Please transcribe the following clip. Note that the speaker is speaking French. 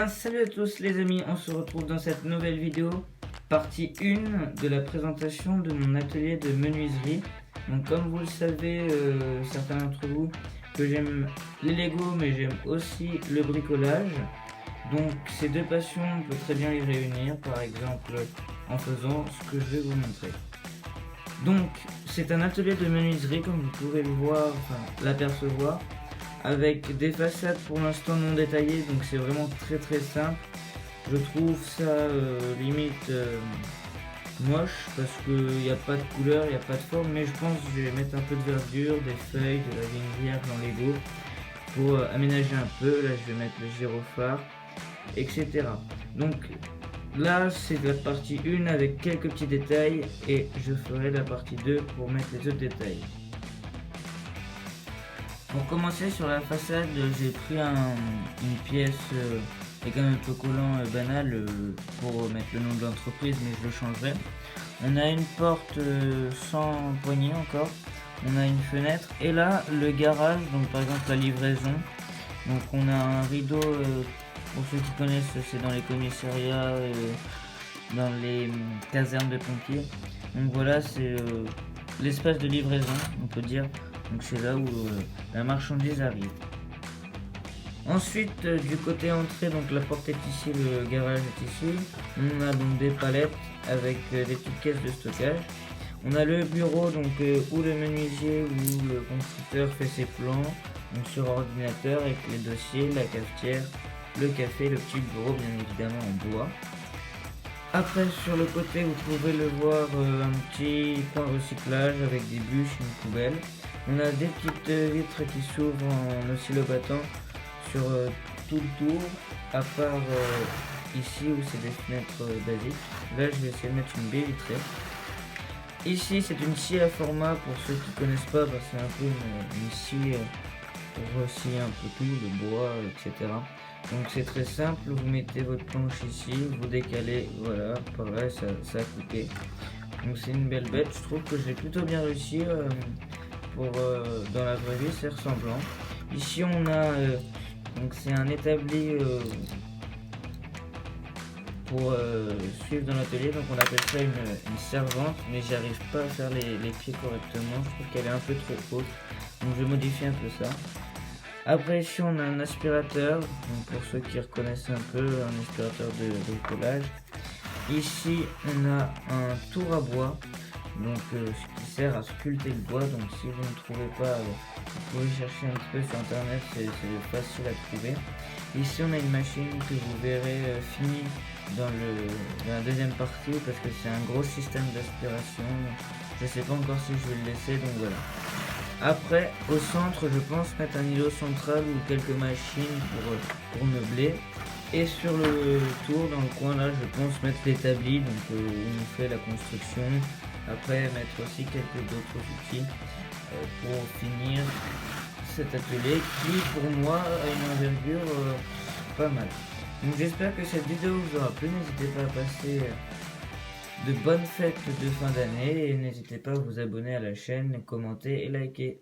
bien, salut à tous les amis, on se retrouve dans cette nouvelle vidéo, partie 1 de la présentation de mon atelier de menuiserie. Donc comme vous le savez, certains d'entre vous, que j'aime les Lego mais j'aime aussi le bricolage. Donc ces deux passions, on peut très bien les réunir, par exemple en faisant ce que je vais vous montrer. Donc c'est un atelier de menuiserie comme vous pouvez le voir, enfin l'apercevoir, avec des façades pour l'instant non détaillées, donc c'est vraiment très simple. Je trouve ça limite moche parce qu'il n'y a pas de couleur, il n'y a pas de forme, mais je pense que je vais mettre un peu de verdure, des feuilles, de la ligne vierge en Lego pour aménager un peu. Là je vais mettre le gyrophare, etc. Donc là c'est la partie 1 avec quelques petits détails et je ferai la partie 2 pour mettre les autres détails. Pour commencer sur la façade, j'ai pris une pièce avec un autocollant banal pour mettre le nom de l'entreprise, mais je le changerai. On a une porte sans poignée encore, on a une fenêtre et là le garage, donc par exemple la livraison. Donc on a un rideau, pour ceux qui connaissent, c'est dans les commissariats, dans les casernes de pompiers. Donc voilà, c'est l'espace de livraison, on peut dire. Donc c'est là où la marchandise arrive. Ensuite, du côté entrée, donc la porte est ici, le garage est ici. On a donc des palettes avec des petites caisses de stockage. On a le bureau, donc où le menuisier ou le constructeur fait ses plans, donc sur ordinateur avec les dossiers, la cafetière, le café, le petit bureau bien évidemment en bois. Après sur le côté vous pouvez le voir, un petit coin recyclage avec des bûches, une poubelle. On a des petites vitres qui s'ouvrent en oscillobattant sur tout le tour, à part ici où c'est des fenêtres basiques. Là je vais essayer de mettre une baie vitrée. Ici c'est une scie à format, pour ceux qui connaissent pas, bah, c'est un peu une scie pour scier un peu tout, le bois, etc. Donc c'est très simple, vous mettez votre planche ici, vous décalez, voilà, par là ça a coupé. Donc c'est une belle bête, je trouve que j'ai plutôt bien réussi. Dans la vraie vie c'est ressemblant. Ici on a donc c'est un établi pour suivre dans l'atelier, donc on appelle ça une servante, mais j'arrive pas à faire les pieds correctement, je trouve qu'elle est un peu trop haute, donc je modifie un peu ça. Après ici on a un aspirateur, donc pour ceux qui reconnaissent un peu, un aspirateur de bricolage. Ici on a un tour à bois, donc ce qui sert à sculpter le bois. Donc si vous ne trouvez pas, vous pouvez chercher un petit peu sur internet, c'est facile à trouver. Ici on a une machine que vous verrez finie dans la deuxième partie, parce que c'est un gros système d'aspiration. Je sais pas encore si je vais le laisser, donc voilà. Après au centre je pense mettre un îlot central ou quelques machines pour meubler. Et sur le tour, dans le coin là, je pense mettre l'établi, donc où on fait la construction. Après mettre aussi quelques autres outils pour finir cet atelier qui pour moi a une envergure pas mal. Donc j'espère que cette vidéo vous aura plu, n'hésitez pas à passer de bonnes fêtes de fin d'année et n'hésitez pas à vous abonner à la chaîne, commenter et liker.